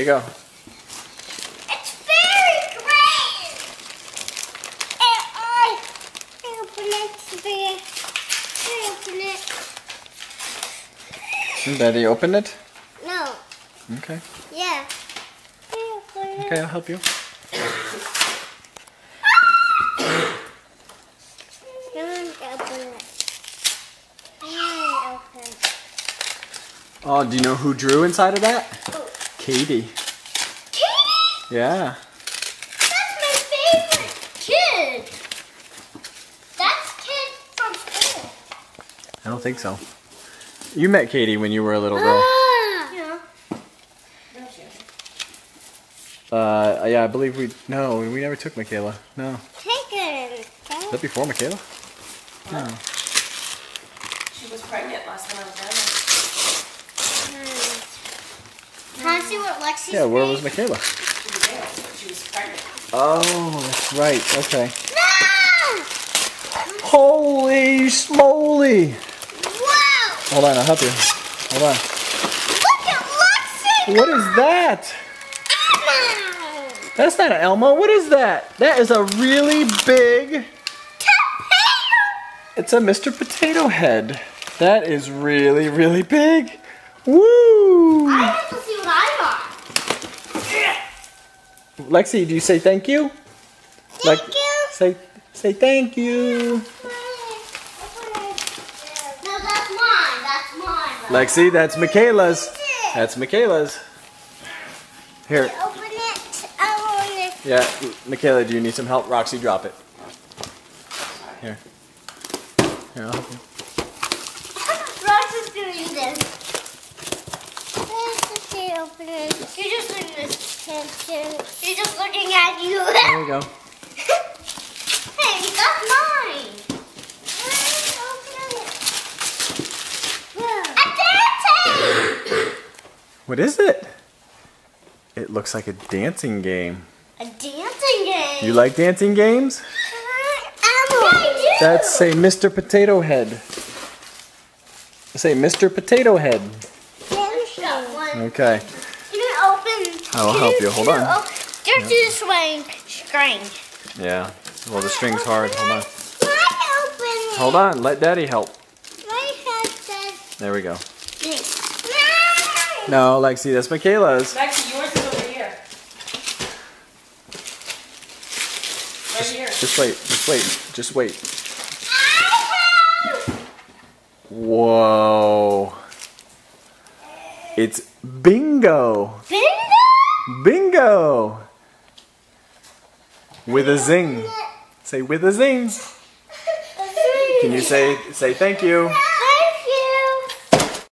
you go. It's very great. I open it. Daddy, open it? No. Okay. Yeah. Okay, I'll help you. Oh, do you know who drew inside of that? Oh. Katie. Katie? Yeah. That's my favorite kid. That's kid from school. I don't think so. You met Katie when you were a little girl. Yeah. Yeah, I believe we never took Michaela. No. Take it. Is that before Michaela? No. She was pregnant last time I was down Can I see what Lexi's Yeah, where was Michaela? there. She was ill, but she was pregnant. Oh, that's right. Okay. No! Holy smoly! Wow! Hold on, I'll help you. Hold on. Look at Lexi! What is that? Elmo! That's not an Elmo. What is that? That is a really big... Potato! It's a Mr. Potato Head. That is really, really big. Woo! I have to see what I got. Lexi, do you say thank you? Thank you. Say thank you. No, that's mine. That's mine. Lexi, that's Michaela's. That's Michaela's. Here. Open it. I want it. Yeah, Michaela, do you need some help? Roxy, drop it. Here. Here, I'll help you. Rox is doing this. Open it. You're just looking at this. She's just looking at you. There you go. Hey, that's mine. A dancing. What is it? It looks like a dancing game. A dancing game. You like dancing games? I do. That's say Mr. Potato Head. Say Mr. Potato Head. Okay. You can open. I will help you. Hold on. Just do the string. Yeah. Well, the string's hard. Hold on. I open it. Hold on. Let Daddy help. My husband. There we go. This. No, Lexi, that's Michaela's. Lexi, yours is over here. Right here. Just wait. Just wait. Just wait. I have. Whoa. It's bingo. Bingo. Bingo. With a zing. Say with a zing. Can you say thank you?